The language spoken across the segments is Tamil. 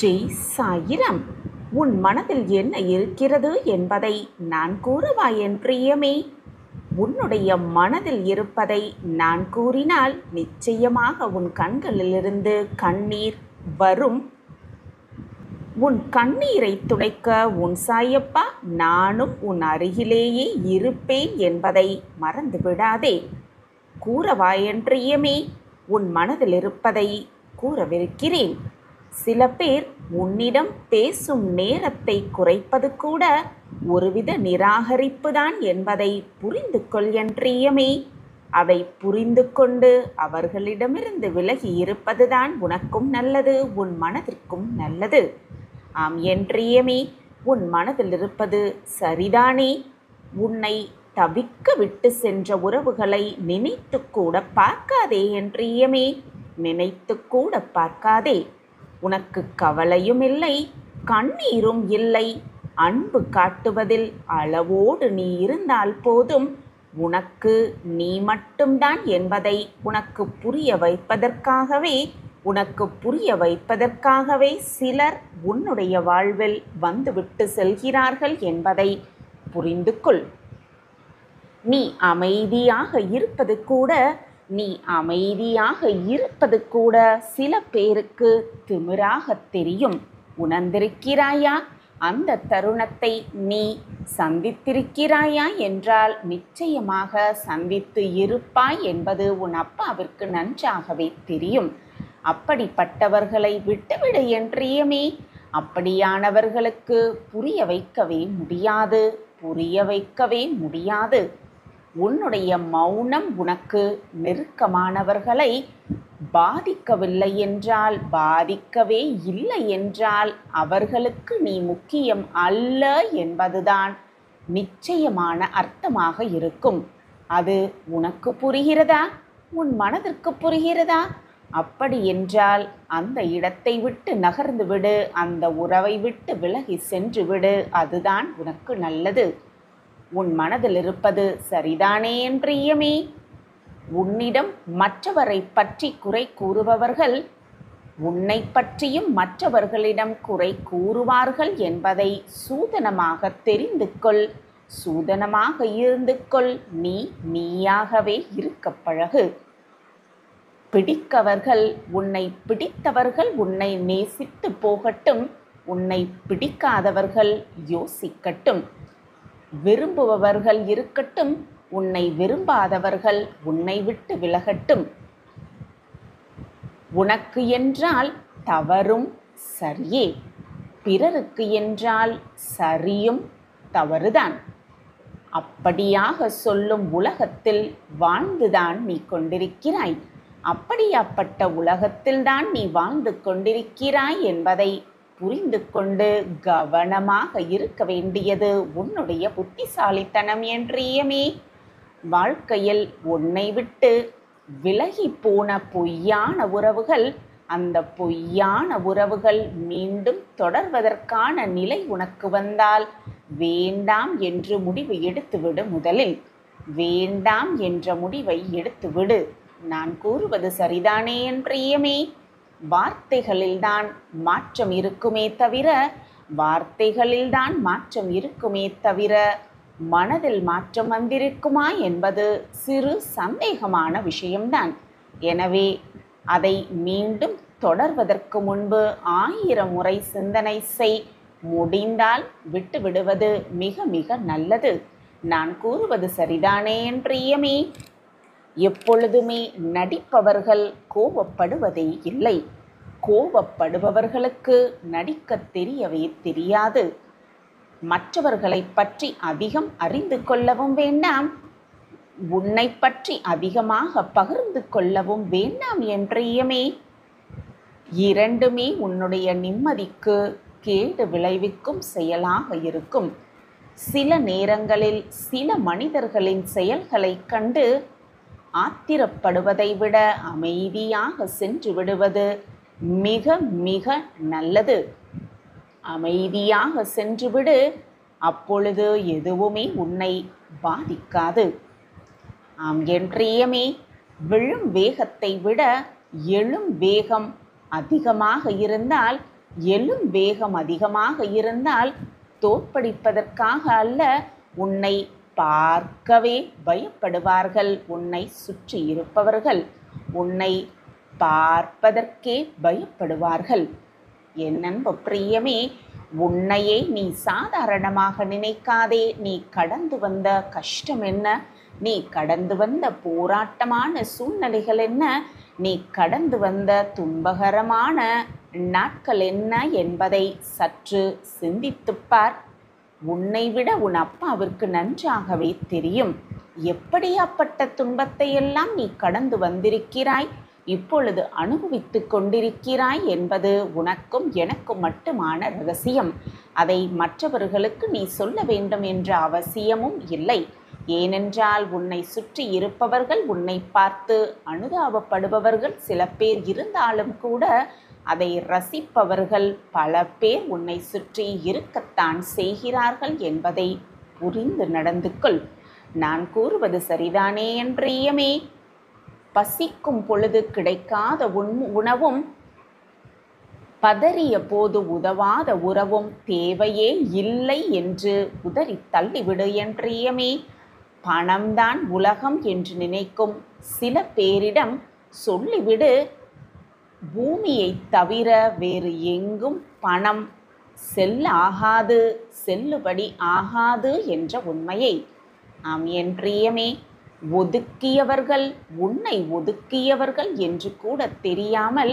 ஜெய் சாயிராம். உன் மனதில் என்ன இருக்கிறது என்பதை நான் கூறவா என் பிரியமே? உன்னுடைய மனதில் இருப்பதை நான் கூறினால் நிச்சயமாக உன் கண்களிலிருந்து கண்ணீர் வரும். உன் கண்ணீரை துடைக்க உன் சாயப்பா நானும் உன் அருகிலேயே இருப்பேன் என்பதை மறந்து விடாதே. கூறவா என் பிரியமே? உன் மனதில் இருப்பதை கூறவிருக்கிறேன். சில பேர் உன்னிடம் பேசும் நேரத்தை குறைப்பது கூட ஒருவித நிராகரிப்புதான் என்பதை புரிந்து கொள் என் பிரியமே. அதை புரிந்து கொண்டு அவர்களிடமிருந்து விலகி இருப்பதுதான் உனக்கும் நல்லது, உன் மனதிற்கும் நல்லது. ஆம் என் பிரியமே, உன் மனதில் இருப்பது சரிதானே? உன்னை தவிக்க விட்டு சென்ற உறவுகளை நினைத்து கூட பார்க்காதே என் பிரியமே, நினைத்து கூட பார்க்காதே. உனக்கு கவலையும் இல்லை, கண்ணீரும் இல்லை. அன்பு காட்டுவதில் அளவோடு நீ இருந்தால் போதும். உனக்கு நீ மட்டும்தான் என்பதை உனக்கு புரிய வைப்பதற்காகவே சிலர் உன்னுடைய வாழ்வில் வந்துவிட்டு செல்கிறார்கள் என்பதை புரிந்து கொள். நீ அமைதியாக இருப்பது கூட சில பேருக்கு திமிராக தெரியும். உணர்ந்திருக்கிறாயா? அந்த தருணத்தை நீ சந்தித்திருக்கிறாயா என்றால் நிச்சயமாக சந்தித்து இருப்பாய் என்பது உன் அப்பாவிற்கு நன்றாகவே தெரியும். அப்படிப்பட்டவர்களை விட்டுவிடு என் பிரியமே. அப்படியானவர்களுக்கு புரிய வைக்கவே முடியாது. உன்னுடைய மௌனம் உனக்கு நெருக்கமானவர்களை பாதிக்கவே இல்லை என்றால் அவர்களுக்கு நீ முக்கியம் அல்ல என்பதுதான் நிச்சயமான அர்த்தமாக இருக்கும். அது உனக்கு புரிகிறதா? உன் மனதிற்கு புரிகிறதா? அப்படி என்றால் அந்த இடத்தை விட்டு நகர்ந்து விடு, அந்த உறவை விட்டு விலகி சென்று விடு. அதுதான் உனக்கு நல்லது. உன் மனதில் இருப்பது சரிதானே என் பிரியமே? உன்னிடம் மற்றவரை பற்றி குறை கூறுபவர்கள் உன்னை பற்றியும் மற்றவர்களிடம் குறை கூறுவார்கள் என்பதை சூதனமாக தெரிந்து கொள். சூதனமாக இருந்து கொள். நீயாகவே இருக்க பழகு. பிடித்தவர்கள் உன்னை நேசித்து போகட்டும். உன்னை பிடிக்காதவர்கள் யோசிக்கட்டும். விரும்புபவர்கள் இருக்கட்டும். உன்னை விரும்பாதவர்கள் உன்னை விட்டு விலகட்டும். உனக்கு என்றால் தவறும் சரியே, பிறருக்கு என்றால் சரியும் தவறுதான். அப்படியாக சொல்லும் உலகத்தில் வாழ்ந்துதான் நீ கொண்டிருக்கிறாய். அப்படியாப்பட்ட உலகத்தில்தான் நீ வாழ்ந்து கொண்டிருக்கிறாய் என்பதை புரிந்து கொண்டு கவனமாக இருக்க வேண்டியது உன்னுடைய புத்திசாலித்தனம் என் பிரியமே. வாழ்க்கையில் உன்னை விட்டு விலகி போன பொய்யான உறவுகள், அந்த பொய்யான உறவுகள் மீண்டும் தொடர்வதற்கான நிலை உனக்கு வந்தால் வேண்டாம் என்று முடிவு எடுத்துவிடு. முதலில் வேண்டாம் என்ற முடிவை எடுத்துவிடு. நான் கூறுவது சரிதானே என் பிரியமே? வார்த்தைகளில்தான் மாற்றம் இருக்குமே தவிர மனதில் மாற்றம் வந்திருக்குமா என்பது சிறு சந்தேகமான விஷயம்தான். எனவே அதை மீண்டும் தொடர்வதற்கு முன்பு 1000 முறை சிந்தனை செய். முடிந்தால் விட்டுவிடுவது மிக மிக நல்லது. நான் கூறுவது சரிதானே என் பிரியமே? எப்பொழுதுமே நடிப்பவர்கள் கோபப்படுவதே இல்லை. கோபப்படுபவர்களுக்கு நடிக்க தெரியவே தெரியாது. மற்றவர்களை பற்றி அதிகம் அறிந்து கொள்ளவும் வேண்டாம், உன்னை பற்றி அதிகமாக பகிர்ந்து கொள்ளவும் வேண்டாம் என் பிரியமே. இரண்டுமே உன்னுடைய நிம்மதிக்கு கேடு விளைவிக்கும் செயலாக இருக்கும். சில நேரங்களில் சில மனிதர்களின் செயல்களை கண்டு ஆத்திரப்படுவதை விட அமைதியாக சென்று விடுவது மிக மிக நல்லது. அமைதியாக சென்று விடு. அப்பொழுது எதுவுமே உன்னை பாதிக்காது. ஆம் என் பிரியமே, விழும் வேகத்தை விட எழும் வேகம் அதிகமாக இருந்தால் எழும் வேகம் அதிகமாக இருந்தால் தோற்படிப்பதற்காக அல்ல, உன்னை பார்க்கவே பயப்படுவார்கள். உன்னை சுற்றி இருப்பவர்கள் உன்னை பார்ப்பதற்கே பயப்படுவார்கள். என் அன்பு பிரியமே, உன்னையே நீ சாதாரணமாக நினைக்காதே. நீ கடந்து வந்த கஷ்டம் என்ன, நீ கடந்து வந்த போராட்டமான சூழ்நிலைகள் என்ன, நீ கடந்து வந்த துன்பகரமான நாட்கள் என்ன என்பதை சற்று சிந்தித்துப்பார். உன்னை விட உன் அப்பாவிற்கு நன்றாகவே தெரியும். எப்படியாப்பட்ட துன்பத்தை எல்லாம் நீ கடந்து வந்திருக்கிறாய், இப்பொழுது அனுபவித்து கொண்டிருக்கிறாய் என்பது உனக்கும் எனக்கும் மட்டுமான ரகசியம். அதை மற்றவர்களுக்கு நீ சொல்ல வேண்டும் என்ற அவசியமும் இல்லை. ஏனென்றால் உன்னை சுற்றி இருப்பவர்கள், உன்னை பார்த்து அனுதாபப்படுபவர்கள் சில பேர் இருந்தாலும் கூட அதை ரசிப்பவர்கள் பல பேர் உன்னை சுற்றி இருக்கத்தான் செய்கிறார்கள் என்பதை புரிந்து நடந்து கொள். நான் கூறுவது சரிதானே என் பிரியமே? பசிக்கும் பொழுது கிடைக்காத உணவும், பதறிய போது உதவாத உறவும் தேவையே இல்லை என்று உதறி தள்ளிவிடு என் பிரியமே. பணம்தான் உலகம் என்று நினைக்கும் சில பேரிடம் சொல்லிவிடு, பூமியை தவிர வேறு எங்கும் பணம் செல்லாகாது, செல்லுபடி ஆகாது என்ற உண்மையை. ஆம் என் பிரியமே, ஒதுக்கியவர்கள், உன்னை ஒதுக்கியவர்கள் என்று கூட தெரியாமல்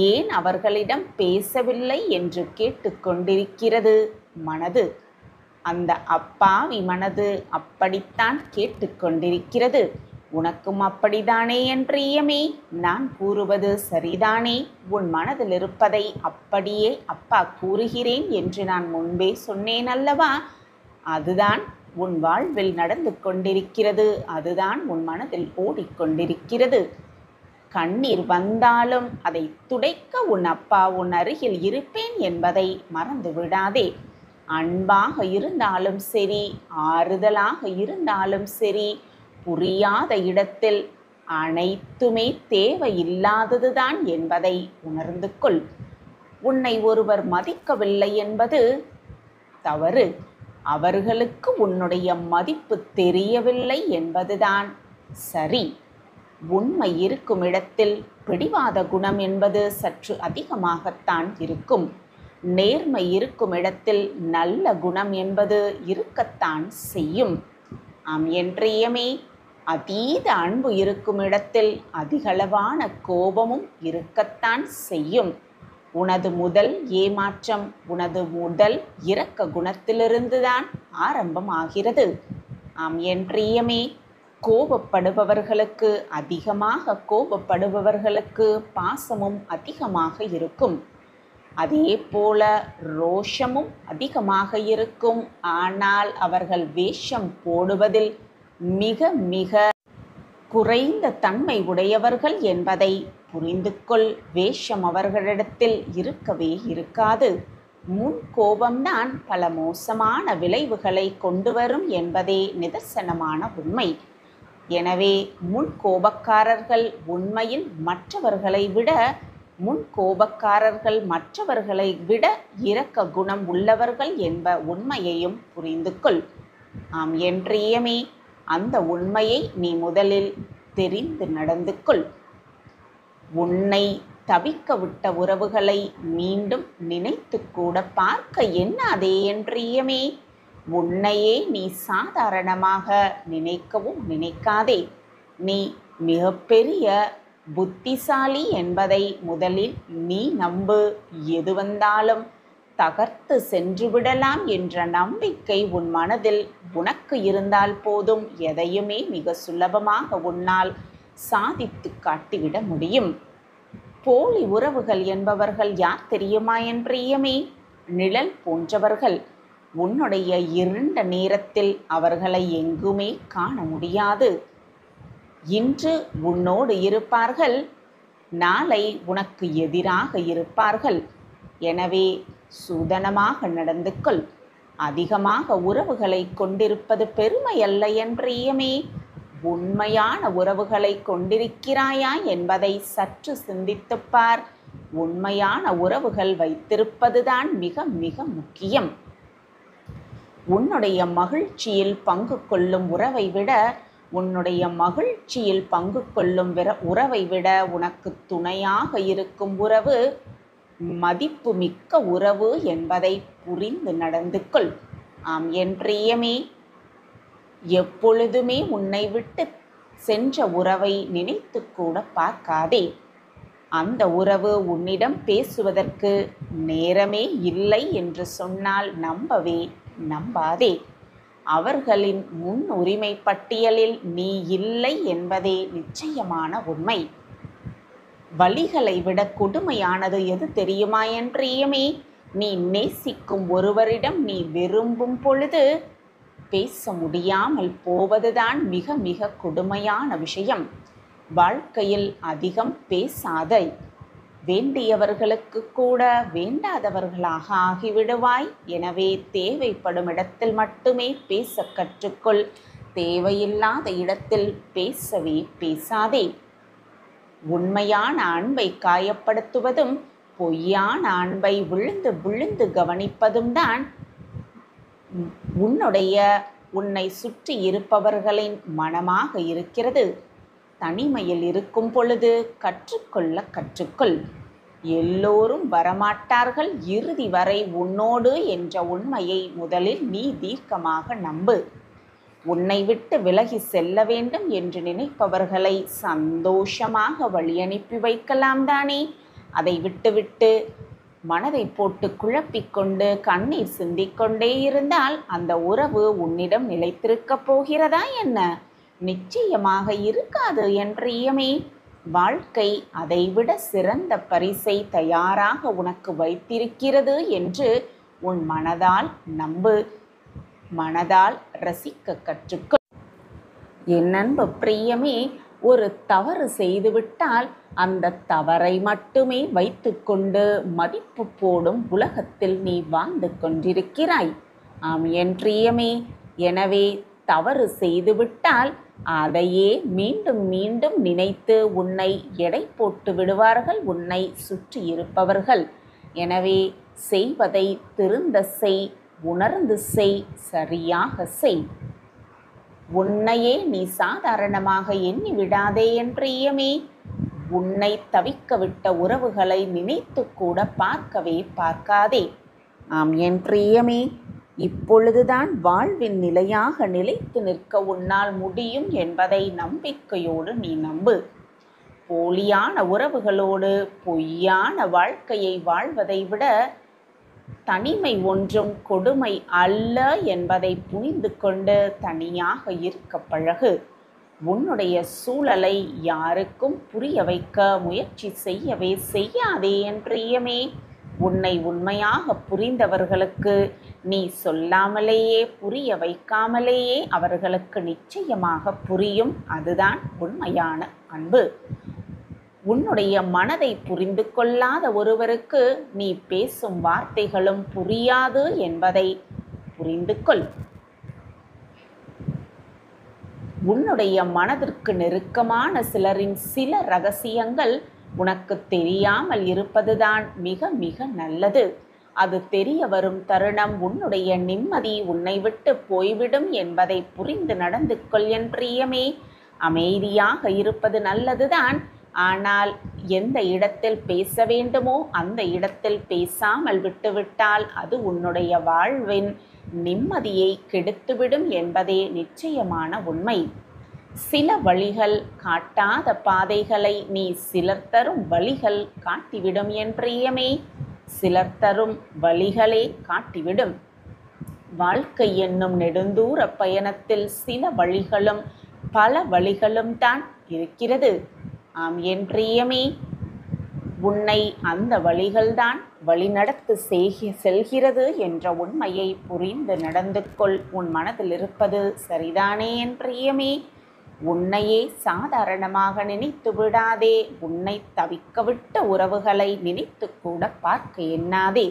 ஏன் அவர்களிடம் பேசவில்லை என்று கேட்டுக்கொண்டிருக்கிறது மனது. அந்த அப்பாவி மனது அப்படித்தான் கேட்டுக்கொண்டிருக்கிறது. உனக்கும் அப்படித்தானே என் பிரியமே? நான் கூறுவது சரிதானே? உன் மனதில் இருப்பதை அப்படியே அப்பா கூறுகிறேன் என்று நான் முன்பே சொன்னேன் அல்லவா? அதுதான் உன் வாழ்வில் நடந்து கொண்டிருக்கிறது. அதுதான் உன் மனதில் ஓடிக்கொண்டிருக்கிறது. கண்ணீர் வந்தாலும் அதை துடைக்க உன் அப்பா உன் அருகில் இருப்பேன் என்பதை மறந்து விடாதே. அன்பாக இருந்தாலும் சரி, ஆறுதலாக இருந்தாலும் சரி, புரியாத இடத்தில் அனைத்துமே தேவையில்லாததுதான் என்பதை உணர்ந்து கொள். உன்னை ஒருவர் மதிக்கவில்லை என்பது தவறு. அவர்களுக்கு உன்னுடைய மதிப்பு தெரியவில்லை என்பதுதான் சரி. உண்மை இருக்கும் இடத்தில் பிடிவாத குணம் என்பது சற்று அதிகமாகத்தான் இருக்கும். நேர்மை இருக்கும் இடத்தில் நல்ல குணம் என்பது இருக்கத்தான் செய்யும். ஆம் என் பிரியமே, அதீத அன்பு இருக்கும் இடத்தில் அதிகளவான கோபமும் இருக்கத்தான் செய்யும். உனது முதல் ஏமாற்றம், உனது முதல் இரக்க குணத்திலிருந்துதான் ஆரம்பமாகிறது. ஆம் என் பிரியமே, கோபப்படுபவர்களுக்கு, அதிகமாக கோபப்படுபவர்களுக்கு பாசமும் அதிகமாக இருக்கும். அதே போல ரோஷமும் அதிகமாக இருக்கும். ஆனால் அவர்கள் வேஷம் போடுவதில் மிக மிக குறைந்த தன்மை உடையவர்கள் என்பதை புரிந்து கொள். வேஷம் அவர்களிடத்தில் இருக்கவே இருக்காது. முன் கோபம்தான் பல மோசமான விளைவுகளை கொண்டு வரும் என்பதே நிதர்சனமான உண்மை. எனவே முன் கோபக்காரர்கள் உண்மையில் மற்றவர்களை விட இரக்க குணம் உள்ளவர்கள் என்ப உண்மையையும் புரிந்து கொள். ஆம் என் பிரியமே, அந்த உண்மையை நீ முதலில் தெரிந்து நடந்து கொள். உன்னை தவிக்க விட்ட உறவுகளை மீண்டும் நினைத்து கூட பார்க்க எண்ணாதே என் பிரியமே. உன்னையே நீ சாதாரணமாக நினைக்கவும் நினைக்காதே. நீ மிகப்பெரிய புத்திசாலி என்பதை முதலில் நீ நம்பு. எது வந்தாலும் தகர்த்து சென்று விடலாம் என்ற நம்பிக்கை உன் மனதில் உனக்கு இருந்தால் போதும். எதையுமே மிக சுலபமாக உன்னால் சாதித்து காட்டிவிட முடியும். போலி உறவுகள் என்பவர்கள் யார் தெரியுமா என் பிரியமே? நிழல் போன்றவர்கள். உன்னுடைய இருண்ட நேரத்தில் அவர்களை எங்குமே காண முடியாது. இன்று உன்னோடு இருப்பார்கள், நாளை உனக்கு எதிராக இருப்பார்கள். எனவே சூதனமாக நடந்து கொள். அதிகமாக உறவுகளை கொண்டிருப்பது பெருமை அல்ல என் பிரியமே. உண்மையான உறவுகளை கொண்டிருக்கிறாயா என்பதை சற்று சிந்தித்துப்பார். உண்மையான உறவுகள் வைத்திருப்பதுதான் மிக மிக முக்கியம். உன்னுடைய மகிழ்ச்சியில் பங்கு கொள்ளும் உறவை விட உன்னுடைய மகிழ்ச்சியில் பங்கு கொள்ளும் உறவை விட உனக்கு துணையாக இருக்கும் உறவு மதிப்பு மிக்க உறவு என்பதை புரிந்து நடந்து கொள். ஆம் என் பிரியமே, எப்பொழுதுமே உன்னை விட்டு சென்ற உறவை நினைத்து கூட பார்க்காதே. அந்த உறவு உன்னிடம் பேசுவதற்கு நேரமே இல்லை என்று சொன்னால் நம்பவே நம்பாதே. அவர்களின் முன்னுரிமை பட்டியலில் நீ இல்லை என்பதே நிச்சயமான உண்மை. வலிகளை விட கொடுமையானது எது தெரியுமா என் பிரியமே? நீ நேசிக்கும் ஒருவரிடம் நீ விரும்பும் பொழுது பேச முடியாமல் போவதுதான் மிக மிக கொடுமையான விஷயம். வாழ்க்கையில் அதிகம் பேசாதே. வேண்டியவர்களுக்கு கூட வேண்டாதவர்களாக ஆகிவிடுவாய். எனவே தேவைப்படும் இடத்தில் மட்டுமே பேச கற்றுக்கொள். தேவையில்லாத இடத்தில் பேசவே பேசாதே. உண்மையான அன்பை காயப்படுத்துவதும் பொய்யான அன்பை விழுந்து விழுந்து கவனிப்பதும் தான் உன்னை சுற்றி இருப்பவர்களின் மனமாக இருக்கிறது. தனிமையில் இருக்கும் பொழுது கற்றுக்கொள்ள கற்றுக்கொள். எல்லோரும் வரமாட்டார்கள், இறுதி வரை உன்னோடு என்ற உண்மையை முதலில் நீ தீர்க்கமாக நம்பு. உன்னை விட்டு விலகி செல்ல வேண்டும் என்று நினைப்பவர்களை சந்தோஷமாக வழியனுப்பி வைக்கலாம் தானே. அதை விட்டுவிட்டு மனதை போட்டு குழப்பிக்கொண்டு கண்ணீர் சிந்திக்கொண்டே இருந்தால் அந்த உறவு உன்னிடம் நிலைத்திருக்கப் போகிறதா என்ன? நிச்சயமாக இருக்காது என் பிரியமே. வாழ்க்கை அதைவிட சிறந்த பரிசை தயாராக உனக்கு வைத்திருக்கிறது என்று உன் மனதால் நம்பு. மனதால் ரசிக்க கற்றுக்கொள். என் அன்பு பிரியமே, ஒரு தவறு செய்துவிட்டால் அந்த தவறை மட்டுமே வைத்துக்கொண்டு மதிப்பு போடும் உலகத்தில் நீ வாழ்ந்து கொண்டிருக்கிறாய். ஆம் என் பிரியமே, எனவே தவறு செய்துவிட்டால் அதையே மீண்டும் மீண்டும் நினைத்து உன்னை எடை போட்டு விடுவார்கள் உன்னை சுற்றி இருப்பவர்கள். எனவே செய்வதை திருந்த செய், உணர்ந்து செய், சரியாக செய். உன்னையே நீ சாதாரணமாக எண்ணி விடாதே என் பிரியமே. உன்னை தவிக்க விட்ட உறவுகளை நினைத்து கூட பார்க்கவே பார்க்காதே. ஆம் என் பிரியமே, இப்பொழுதுதான் வாழ்வின் நிலையாக நிலைத்து நிற்க உன்னால் முடியும் என்பதை நம்பிக்கையோடு நீ நம்பு. போலியான உறவுகளோடு பொய்யான வாழ்க்கையை வாழ்வதை விட தனிமை ஒன்றும் கொடுமை அல்ல என்பதை புரிந்து கொண்டு தனியாக இருக்க பழகு. உன்னுடைய சூழலை யாருக்கும் புரிய வைக்க முயற்சி செய்யவே செய்யாதே என் பிரியமே. உன்னை உண்மையாக புரிந்தவர்களுக்கு நீ சொல்லாமலேயே புரிய வைக்காமலேயே அவர்களுக்கு நிச்சயமாக புரியும். அதுதான் உண்மையான அன்பு. உன்னுடைய மனதை புரிந்து கொள்ளாத ஒருவருக்கு நீ பேசும் வார்த்தைகளும் புரியாது என்பதை புரிந்து கொள். உன்னுடைய மனதிற்கு நெருக்கமான சிலரின் சில ரகசியங்கள் உனக்கு தெரியாமல் இருப்பதுதான் மிக மிக நல்லது. அது தெரிய வரும் தருணம் உன்னுடைய நிம்மதி உன்னை விட்டு போய்விடும் என்பதை புரிந்து நடந்து கொள் என் பிரியமே. அமைதியாக இருப்பது நல்லதுதான். ஆனால் எந்த இடத்தில் பேச வேண்டுமோ அந்த இடத்தில் பேசாமல் விட்டுவிட்டால் அது உன்னுடைய வாழ்வின் நிம்மதியை கெடுத்துவிடும் என்பதே நிச்சயமான உண்மை. சில வழிகள் காட்டாத பாதைகளை நீ சிலர் தரும் வழிகள் காட்டிவிடும் என் பிரியமே. சிலர் தரும் வழிகளே காட்டிவிடும். வாழ்க்கை என்னும் நெடுந்தூர பயணத்தில் சில வழிகளும் பல வழிகளும் தான் இருக்கிறது. ஆம் என் பிரியமே, உன்னை அந்த வழிகள்தான் வழிநடத்து செல்கிறது என்ற உண்மையை புரிந்து நடந்து கொள். உன் மனதில் இருப்பது சரிதானே என் பிரியமே. உன்னையே சாதாரணமாக நினைத்து விடாதே. உன்னை தவிக்க விட்ட உறவுகளை நினைத்து கூட பார்க்க எண்ணாதே.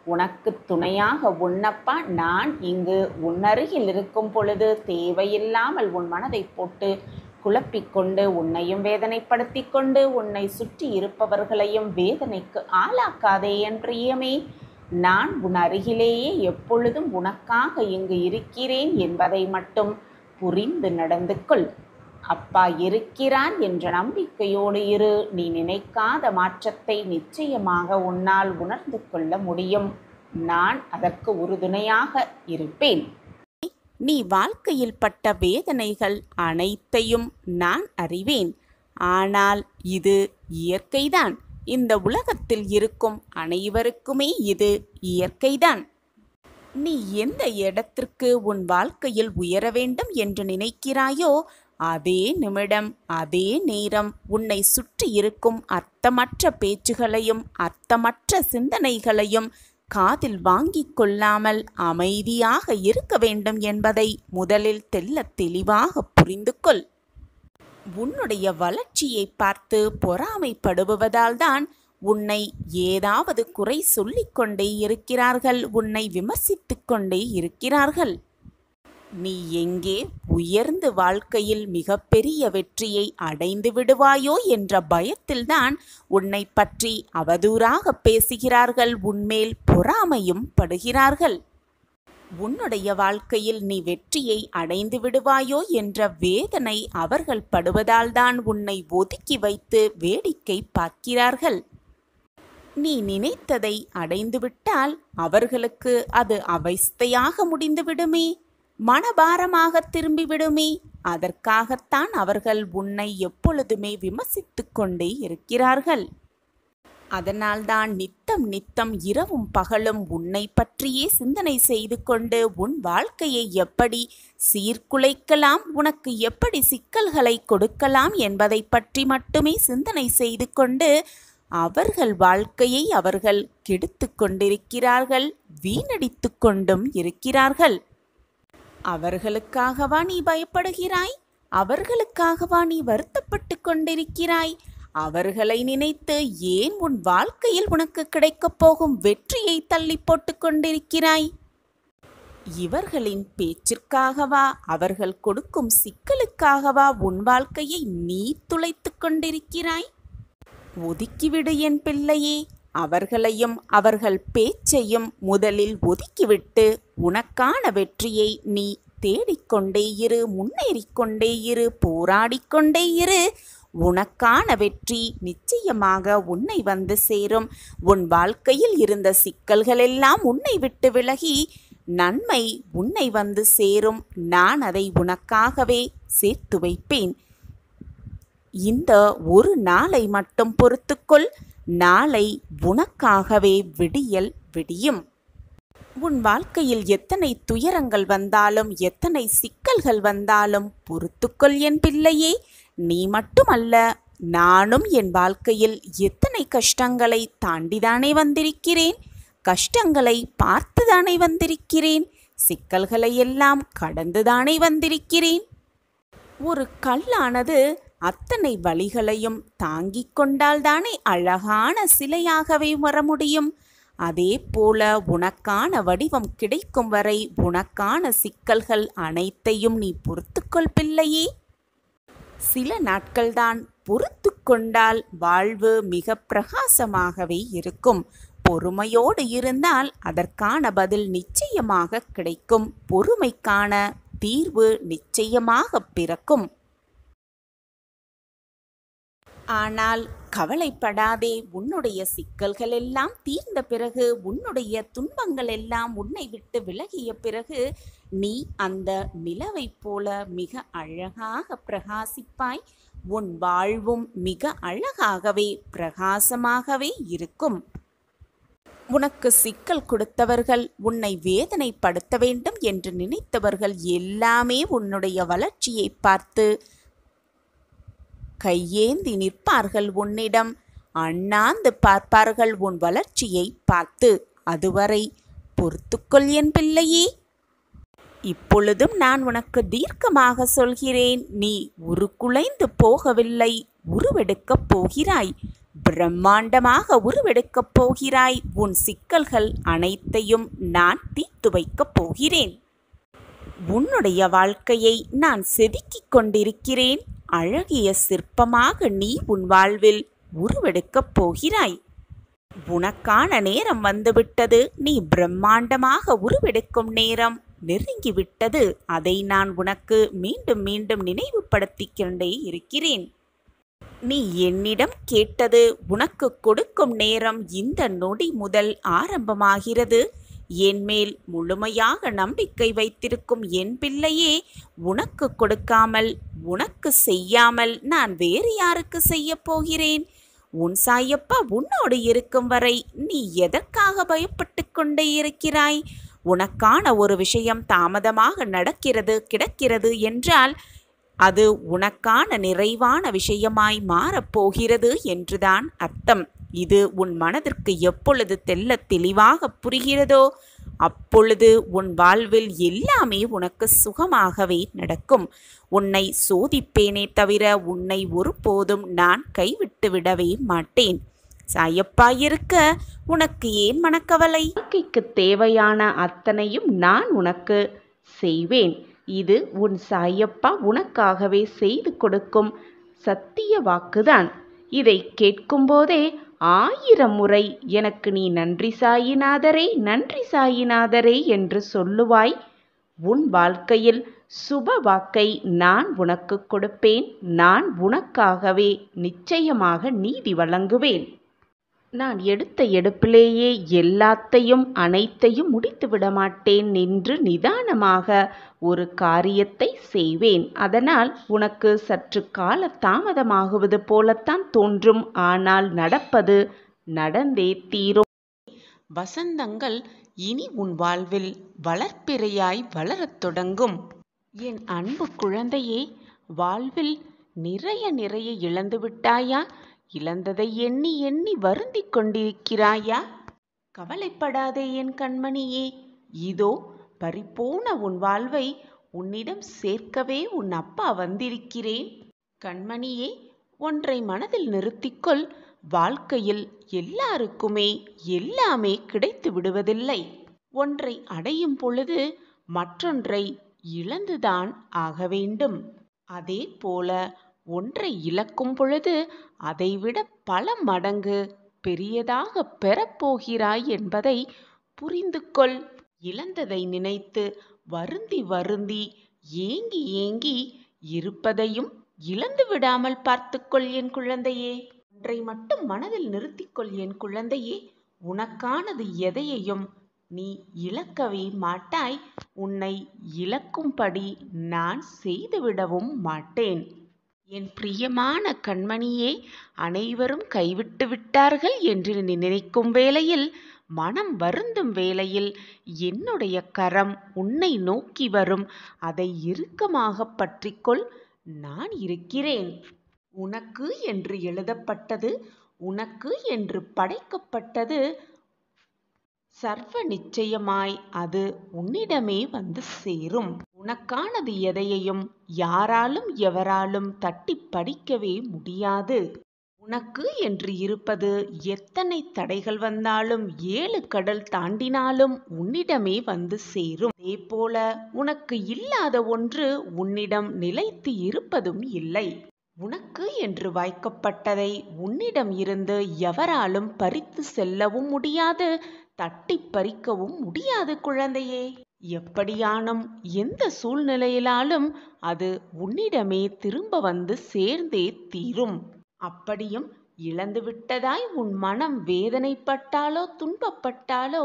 உனக்கு துணையாக உன்னப்பா நான் இங்கு உன்னருகில் இருக்கும் பொழுது தேவையில்லாமல் உன் மனதை போட்டு குழப்பிக்கொண்டு உன்னையும் வேதனைப்படுத்திக் கொண்டு உன்னை சுற்றி இருப்பவர்களையும் வேதனைக்கு ஆளாக்காதே என் பிரியமே. நான் உன் அருகிலேயே எப்பொழுதும் உனக்காக இங்கு இருக்கிறேன் என்பதை மட்டும் புரிந்து நடந்து கொள். அப்பா இருக்கிறான் என்ற நம்பிக்கையோடு இரு. நீ நினைக்காத மாற்றத்தை நிச்சயமாக உன்னால் உணர்ந்து கொள்ள முடியும். நான் அதற்கு உறுதுணையாக இருப்பேன். நீ வாழ்க்கையில் பட்ட வேதனைகள் அனைத்தையும் நான் அறிவேன். ஆனால் இது இயற்கைதான். இந்த உலகத்தில் இருக்கும் அனைவருக்குமே இது இயற்கைதான். நீ எந்த இடத்திற்கு உன் வாழ்க்கையில் உயர வேண்டும் என்று நினைக்கிறாயோ அதே நிமிடம் அதே நேரம் உன்னை சுற்றி இருக்கும் அர்த்தமற்ற பேச்சுகளையும் அர்த்தமற்ற சிந்தனைகளையும் காதில் வாங்கிக் கொள்ளாமல் அமைதியாக இருக்க வேண்டும் என்பதை முதலில் தெள்ளத் தெளிவாக புரிந்து கொள். உன்னுடைய வளர்ச்சியை பார்த்து பொறாமைப்படுவதால் தான் உன்னை ஏதாவது குறை சொல்லிக்கொண்டே இருக்கிறார்கள், உன்னை விமர்சித்து கொண்டே இருக்கிறார்கள். நீ எங்கே உயர்ந்து வாழ்க்கையில் மிகப்பெரிய வெற்றியை அடைந்து விடுவாயோ என்ற பயத்தில்தான் உன்னை பற்றி அவதூறாக பேசுகிறார்கள், உன்மேல் பொறாமையும் படுகிறார்கள். உன்னுடைய வாழ்க்கையில் நீ வெற்றியை அடைந்து விடுவாயோ என்ற வேதனை அவர்கள் படுவதால் தான் உன்னை ஒதுக்கி வைத்து வேடிக்கை பார்க்கிறார்கள். நீ நினைத்ததை அடைந்துவிட்டால் அவர்களுக்கு அது அவஸ்தையாக முடிந்துவிடுமே, மனபாரமாக திரும்பிவிடுமே. அதற்காகத்தான் அவர்கள் உன்னை எப்பொழுதுமே விமர்சித்து கொண்டே இருக்கிறார்கள். அதனால்தான் நித்தம் நித்தம் இரவும் பகலும் உன்னை பற்றியே சிந்தனை செய்து கொண்டு உன் வாழ்க்கையை எப்படி சீர்குலைக்கலாம், உனக்கு எப்படி சிக்கல்களை கொடுக்கலாம் என்பதை பற்றி மட்டுமே சிந்தனை செய்து கொண்டு அவர்கள் வாழ்க்கையை அவர்கள் கெடுத்து கொண்டிருக்கிறார்கள், வீணடித்து கொண்டும் இருக்கிறார்கள். அவர்களுக்காகவா நீ பயப்படுகிறாய்? அவர்களுக்காகவா நீ வருத்தப்பட்டு கொண்டிருக்கிறாய்? அவர்களை நினைத்து ஏன் உன் வாழ்க்கையில் உனக்கு கிடைக்கப் போகும் வெற்றியை தள்ளி போட்டு கொண்டிருக்கிறாய்? இவர்களின் பேச்சிற்காகவா, அவர்கள் கொடுக்கும் சிக்கலுக்காகவா உன் வாழ்க்கையை நீ துளைத்து கொண்டிருக்கிறாய்? ஒதுக்கிவிடு என் பிள்ளையே. அவர்களையும் அவர்கள் பேச்சையும் முதலில் ஒதுக்கிவிட்டு உனக்கான வெற்றியை நீ தேடிக்கொண்டே இரு, முன்னேறிக்கொண்டே இரு, போராடிக்கொண்டே இரு. உனக்கான வெற்றி நிச்சயமாக உன்னை வந்து சேரும். உன் வாழ்க்கையில் இருந்த சிக்கல்களெல்லாம் உன்னை விட்டு விலகி நன்மை உன்னை வந்து சேரும். நான் அதை உனக்காகவே சேர்த்து வைப்பேன். இந்த ஒரு நாளை மட்டும் பொறுத்துக்கொள். நாளை உனக்காகவே விடியல் விடியும். உன் வாழ்க்கையில் எத்தனை துயரங்கள் வந்தாலும் எத்தனை சிக்கல்கள் வந்தாலும் பொறுத்துக்கொள் என் பிள்ளையே. நீ மட்டுமல்ல, நானும் என் வாழ்க்கையில் எத்தனை கஷ்டங்களை தாண்டிதானே வந்திருக்கிறேன், கஷ்டங்களை பார்த்துதானே வந்திருக்கிறேன், சிக்கல்களை எல்லாம் கடந்துதானே வந்திருக்கிறேன். ஒரு கல்லானது அத்தனை வலிகளையும் தாங்கிக் கொண்டால்தானே அழகான சிலையாகவே வர முடியும். அதே போல உனக்கான வடிவம் கிடைக்கும் வரை உனக்கான சிக்கல்கள் அனைத்தையும் நீ பொறுத்துக்கொள் பிள்ளையே. சில நாட்கள்தான் பொறுத்து கொண்டால் வாழ்வு மிக பிரகாசமாகவே இருக்கும். பொறுமையோடு இருந்தால் அதற்கான பதில் நிச்சயமாக கிடைக்கும். பொறுமைக்கான தீர்வு நிச்சயமாக பிறக்கும். ஆனால் கவலைப்படாதே. உன்னுடைய சிக்கல்கள் எல்லாம் தீர்ந்த பிறகு, உன்னுடைய துன்பங்கள் எல்லாம் உன்னை விட்டு விலகிய பிறகு நீ அந்த நிலவைப் போல மிக அழகாக பிரகாசிப்பாய். உன் வாழ்வும் மிக அழகாகவே பிரகாசமாகவே இருக்கும். உனக்கு சிக்கல் கொடுத்தவர்கள், உன்னை வேதனைப்படுத்த வேண்டும் என்று நினைத்தவர்கள் எல்லாமே உன்னுடைய வளர்ச்சியை பார்த்து கையேந்தி நிற்பார்கள். உன்னிடம் அண்ணாந்து பார்ப்பார்கள் உன் வளர்ச்சியை பார்த்து. அதுவரை பொறுத்துக்கொள் என் பிள்ளையே. இப்பொழுதும் நான் உனக்கு தீர்க்கமாக சொல்கிறேன். நீ உருக்குலைந்து போகவில்லை, உருவெடுக்கப் போகிறாய். பிரம்மாண்டமாக உருவெடுக்கப் போகிறாய். உன் சிக்கல்கள் அனைத்தையும் நான் தீர்த்து வைக்கப் போகிறேன். உன்னுடைய வாழ்க்கையை நான் செதுக்கிக் கொண்டிருக்கிறேன். அழகிய சிற்பமாக நீ உன் வாழ்வில் உருவெடுக்கப் போகிறாய். உனக்கான நேரம் வந்துவிட்டது. நீ பிரம்மாண்டமாக உருவெடுக்கும் நேரம் நெருங்கிவிட்டது. அதை நான் உனக்கு மீண்டும் மீண்டும் நினைவுபடுத்திக் கொண்டே இருக்கிறேன். நீ என்னிடம் கேட்டது உனக்கு கொடுக்கும் நேரம் இந்த நொடி முதல் ஆரம்பமாகிறது. என்மேல் முழுமையாக நம்பிக்கை வைத்திருக்கும் என் பிள்ளையே, உனக்கு கொடுக்காமல், உனக்கு செய்யாமல் நான் வேறு யாருக்கு செய்ய போகிறேன்? உன் சாயப்பா உன்னோடு இருக்கும் வரை நீ எதற்காக பயப்பட்டு கொண்டே இருக்கிறாய்? உனக்கான ஒரு விஷயம் தாமதமாக கிடக்கிறது என்றால் அது உனக்கான நிறைவான விஷயமாய் மாறப்போகிறது என்றுதான் அர்த்தம். இது உன் மனதிற்கு எப்பொழுது தெள்ளத் தெளிவாக புரிகிறதோ அப்பொழுது உன் வாழ்வில் எல்லாமே உனக்கு சுகமாகவே நடக்கும். உன்னை சோதிப்பேனே தவிர உன்னை ஒருபோதும் நான் கைவிட்டு விடவே மாட்டேன். சாயப்பா இருக்க உனக்கு ஏன் மனக்கவலை? வாழ்க்கைக்கு தேவையான அத்தனையும் நான் உனக்கு செய்வேன். இது உன் சாயப்பா உனக்காகவே செய்து கொடுக்கும் சத்திய வாக்குதான். இதை கேட்கும் போதே 1000 முறை எனக்கு நீ நன்றி சாயிநாதரே, நன்றி சாயிநாதரே என்று சொல்லுவாய். உன் வாழ்க்கையில் சுப வாக்கை நான் உனக்கு கொடுப்பேன். நான் உனக்காகவே நிச்சயமாக நீதி வழங்குவேன். நான் எடுத்த எடுப்பிலேயே எல்லாத்தையும் அனைத்தையும் முடித்து விடமாட்டேன். நின்று நிதானமாக ஒரு காரியத்தை செய்வேன். அதனால் உனக்கு சற்று கால தாமதமாகுவது போலத்தான் தோன்றும். ஆனால் நடப்பது நடந்தே தீரும். வசந்தங்கள் இனி உன் வாழ்வில் வளர்ப்பிறையாய் வளரத் தொடங்கும். என் அன்பு குழந்தையே, வாழ்வில் நிறைய இழந்து விட்டாயா? இழந்ததை எண்ணி எண்ணி வருந்திக் கொண்டிருக்கிறாயா? கவலைப்படாதே என் கண்மணியே. இதோ பறிபோன உன் வாழ்வை உன்னிடம் சேர்க்கவே உன் அப்பா வந்திருக்கிறேன். கண்மணியே, ஒன்றை மனதில் நிறுத்திக்கொள். வாழ்க்கையில் எல்லாருக்குமே எல்லாமே கிடைத்து விடுவதில்லை. ஒன்றை அடையும் பொழுது மற்றொன்றை இழந்துதான் ஆக வேண்டும். அதே போல ஒன்றை இழக்கும் பொழுது அதைவிட பல மடங்கு பெரியதாக பெறப்போகிறாய் என்பதை புரிந்து கொள். இழந்ததை நினைத்து வருந்தி வருந்தி ஏங்கி ஏங்கி இருப்பதையும் இழந்து விடாமல் பார்த்துக்கொள் என் குழந்தையே. ஒன்றை மட்டும் மனதில் நிறுத்திக்கொள் என் குழந்தையே. உனக்கானது எதையையும் நீ இழக்கவே மாட்டாய். உன்னை இழக்கும்படி நான் செய்துவிடவும் மாட்டேன். என் பிரியமான கண்மணியே, அனைவரும் கைவிட்டு விட்டார்கள் என்று நினைக்கும் வேளையில், மனம் வருந்தும் வேளையில் என்னுடைய கரம் உன்னை நோக்கி வரும். அதை இறுக்கமாக பற்றிக்கொள். நான் இருக்கிறேன். உனக்கு என்று எழுதப்பட்டது, உனக்கு என்று படைக்கப்பட்டது சர்வ நிச்சயமாய் அது உன்னிடமே வந்து சேரும். உனக்கானது எதையையும் யாராலும் எவராலும் தட்டி பறிக்கவே முடியாது. உனக்கு என்று இருப்பது எத்தனை தடைகள் வந்தாலும் 7 கடல் தாண்டினாலும் உன்னிடமே வந்து சேரும். அதே போல உனக்கு இல்லாத ஒன்று உன்னிடம் நிலைத்து இருப்பதும் இல்லை. உனக்கு என்று வாய்க்கப்பட்டதை உன்னிடம் இருந்து எவராலும் பறித்து செல்லவும் முடியாது, தட்டி பறிக்கவும் முடியாது குழந்தையே. எப்படியானும் எந்த சூழ்நிலையிலாலும் அது உன்னிடமே திரும்ப வந்து சேர்ந்தே தீரும். அப்படியும் இழந்துவிட்டதாய் உன் மனம் வேதனைப்பட்டாலோ துன்பப்பட்டாலோ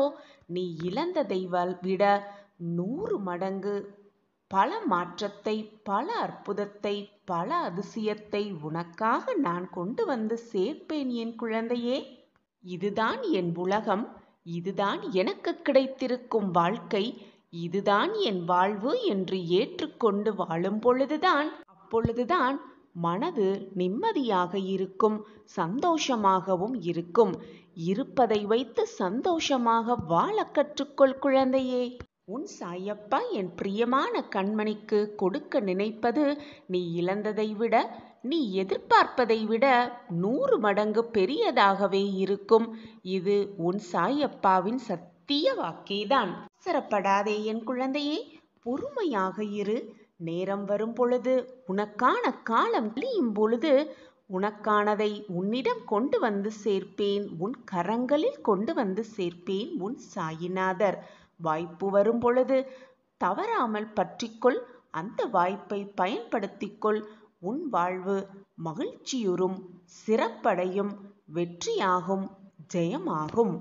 நீ இழந்ததை விட 100 மடங்கு பல மாற்றத்தை, பல அற்புதத்தை, பல அதிசயத்தை உனக்காக நான் கொண்டு வந்து சேர்ப்பேன் என் குழந்தையே. இதுதான் என் உலகம். இதுதான் எனக்கு கிடைத்திருக்கும் வாழ்க்கை. இதுதான் என் வாழ்வு என்று ஏற்றுக்கொண்டு வாழும் பொழுதுதான், அப்பொழுதுதான் மனது நிம்மதியாக இருக்கும், சந்தோஷமாகவும் இருக்கும். இருப்பதை வைத்து சந்தோஷமாக வாழ கற்றுக்கொள் குழந்தையே. உன் சாயப்பா என் பிரியமான கண்மணிக்கு கொடுக்க நினைப்பது நீ இழந்ததை விட, நீ எதிர்பார்ப்பதை விட 100 மடங்கு பெரியதாகவே இருக்கும். இது உன் சாயப்பாவின் சத்திய வாக்கேதான். அவசரப்படாதே என் குழந்தையே. பொறுமையாக இரு. நேரம் வரும் பொழுது, உனக்கான காலம் கழியும் பொழுது, உனக்கானதை உன்னிடம் கொண்டு வந்து சேர்ப்பேன், உன் கரங்களில் கொண்டு வந்து சேர்ப்பேன் உன் சாயிநாதர். வாய்ப்பு வரும் பொழுது தவறாமல் பற்றிக்கொள், அந்த வாய்ப்பை பயன்படுத்திக்கொள். உன் வாழ்வு மகிழ்ச்சியுறும், சிறப்படையும், வெற்றியாகும், ஜெயமாகும்.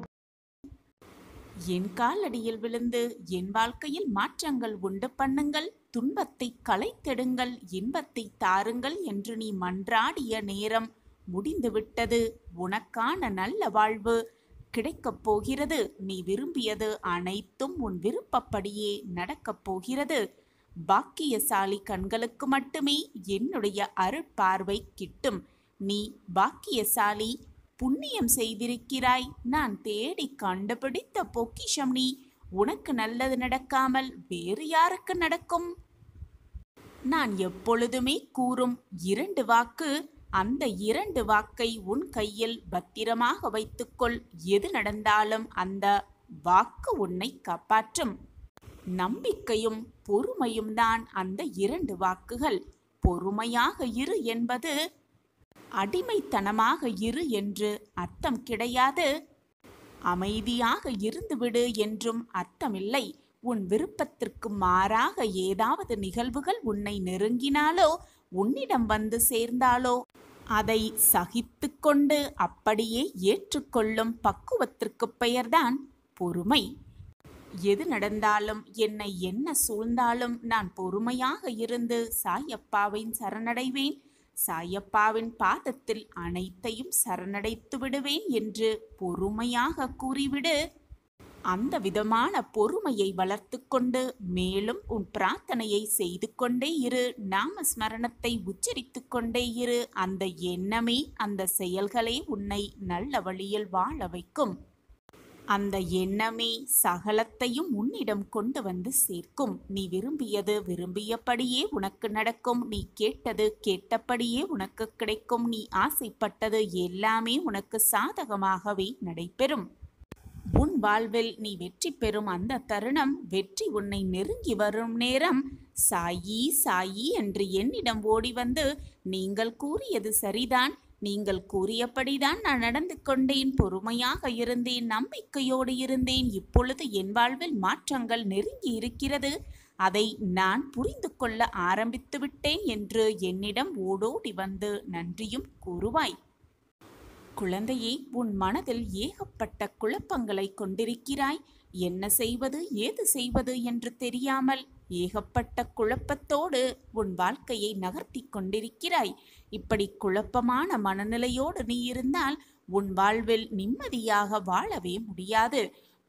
என் காலடியில் விழுந்து என் வாழ்க்கையில் மாற்றங்கள் உண்டு பண்ணுங்கள், துன்பத்தை களைத்தெடுங்கள், இன்பத்தை தாருங்கள் என்று நீ மன்றாடிய நேரம் முடிந்துவிட்டது. உனக்கான நல்ல வாழ்வு கிடைக்கப் போகிறது. நீ விரும்பியது அனைத்தும் உன் விருப்பப்படியே நடக்கப் போகிறது. பாக்கியசாலி கண்களுக்கு மட்டுமே என்னுடைய அருட்பார்வை கிட்டும். நீ பாக்கியசாலி, புண்ணியம் செய்திருக்கிறாய். நான் தேடி கண்டுபிடித்த பொக்கிஷம் நீ. உனக்கு நல்லது நடக்காமல் வேறு யாருக்கு நடக்கும்? நான் எப்பொழுதுமே கூறும் 2 வாக்கு, அந்த 2 வாக்கை உன் கையில் பத்திரமாக வைத்துக்கொள். எது நடந்தாலும் அந்த வாக்கு உன்னை காப்பாற்றும். நம்பிக்கையும் பொறுமையும் தான் அந்த 2 வாக்குகள். பொறுமையாக இரு என்பது அடிமைத்தனமாக இரு என்று அர்த்தம் கிடையாது. அமைதியாக இருந்துவிடு என்றும் அர்த்தமில்லை. உன் விருப்பத்திற்கு மாறாக ஏதாவது நிகழ்வுகள் உன்னை நெருங்கினாலோ, உன்னிடம் வந்து சேர்ந்தாலோ, அதை சகித்து கொண்டு அப்படியே ஏற்றுக்கொள்ளும் பக்குவத்திற்கு பெயர்தான் பொறுமை. எது நடந்தாலும், என்னை என்ன சூழ்ந்தாலும் நான் பொறுமையாக இருந்து சாயப்பாவின் சரணடைவேன். சாயப்பாவின் பாதத்தில் அனைத்தையும் சரணடைத்து விடுவேன் என்று பொறுமையாக கூறிவிடு. அந்த விதமான பொறுமையை வளர்த்து கொண்டு மேலும் உன் பிரார்த்தனையை செய்து கொண்டே இரு. நாமஸ்மரணத்தை உச்சரித்து கொண்டே இரு. அந்த எண்ணமே, அந்த செயல்களே உன்னை நல்ல வழியில் வாழ வைக்கும். அந்த எண்ணமே சகலத்தையும் உன்னிடம் கொண்டு வந்து சேர்க்கும். நீ விரும்பியது விரும்பியபடியே உனக்கு நடக்கும். நீ கேட்டது கேட்டபடியே உனக்கு கிடைக்கும். நீ ஆசைப்பட்டது எல்லாமே உனக்கு சாதகமாகவே நடைபெறும். உன் வாழ்வில் நீ வெற்றி பெறும் அந்த தருணம், வெற்றி உன்னை நெருங்கி வரும் நேரம், சாயி சாயி என்று என்னிடம் ஓடி வந்து, நீங்கள் கூறியது சரிதான், நீங்கள் கூறியபடிதான் நான் நடந்து கொண்டேன், பொறுமையாக இருந்தேன், நம்பிக்கையோடு இருந்தேன், இப்பொழுது என் வாழ்வில் மாற்றங்கள் நெருங்கி இருக்கிறது, அதை நான் புரிந்து கொள்ள ஆரம்பித்து விட்டேன் என்று என்னிடம் ஓடோடி வந்து நன்றியும் கூறுவாய். குழந்தையே, உன் மனதில் ஏகப்பட்ட குழப்பங்களை கொண்டிருக்கிறாய். என்ன செய்வது, ஏது செய்வது என்று தெரியாமல் ஏகப்பட்ட குழப்பத்தோடு உன் வாழ்க்கையை நகர்த்தி கொண்டிருக்கிறாய். இப்படி குழப்பமான மனநிலையோடு நீ இருந்தால் உன் வாழ்வில் நிம்மதியாக வாழவே முடியாது.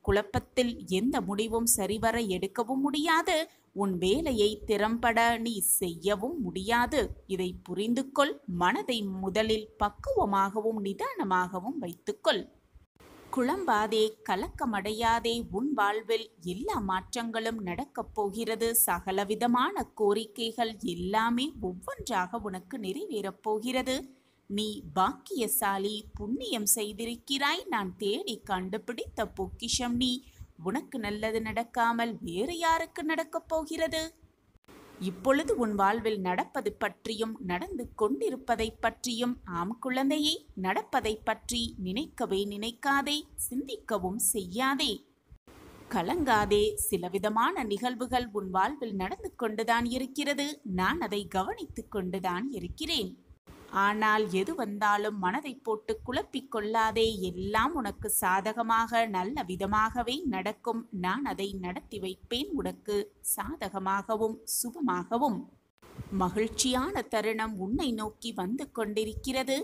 குழப்பத்தில் எந்த முடிவும் சரிவர எடுக்கவும் முடியாது. உன் வேலையை திறம்பட நீ செய்யவும் முடியாது. இதை புரிந்து கொள். மனதை முதலில் பக்குவமாகவும் நிதானமாகவும் வைத்துக்கொள். குழம்பாதே, கலக்கமடையாதே. உன் வாழ்வில் எல்லா மாற்றங்களும் நடக்கப் போகிறது. சகலவிதமான கோரிக்கைகள் எல்லாமே ஒவ்வொன்றாக உனக்கு நிறைவேறப் போகிறது. நீ பாக்கியசாலி, புண்ணியம் செய்திருக்கிறாய். நான் தேடி கண்டுபிடித்த பொக்கிஷம் நீ. உனக்கு நல்லது நடக்காமல் வேறு யாருக்கு நடக்கப் போகிறது? இப்பொழுது உன் வாழ்வில் நடப்பது பற்றியும் நடந்து கொண்டிருப்பதை பற்றியும், ஆம் குழந்தையே, நடப்பதை பற்றி நினைக்கவே நினைக்காதே, சிந்திக்கவும் செய்யாதே. கலங்காதே. சிலவிதமான நிகழ்வுகள் உன் வாழ்வில் நடந்து கொண்டுதான் இருக்கிறது. நான் அதை கவனித்து கொண்டுதான் இருக்கிறேன். ஆனால் எது வந்தாலும் மனதை போட்டு குழப்பிக் கொள்ளாதே. எல்லாம் உனக்கு சாதகமாக நல்ல விதமாகவே நடக்கும். நான் அதை நடத்தி வைப்பேன் உனக்கு சாதகமாகவும் சுபமாகவும். மகிழ்ச்சியான தருணம் உன்னை நோக்கி வந்து கொண்டிருக்கிறது.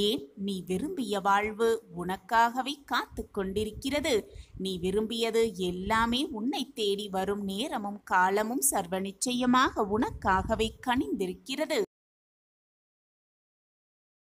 ஏன், நீ விரும்பிய வாழ்வு உனக்காகவே காத்து கொண்டிருக்கிறது. நீ விரும்பியது எல்லாமே உன்னை தேடி வரும் நேரமும் காலமும் சர்வ நிச்சயமாக உனக்காகவே கனிந்திருக்கிறது.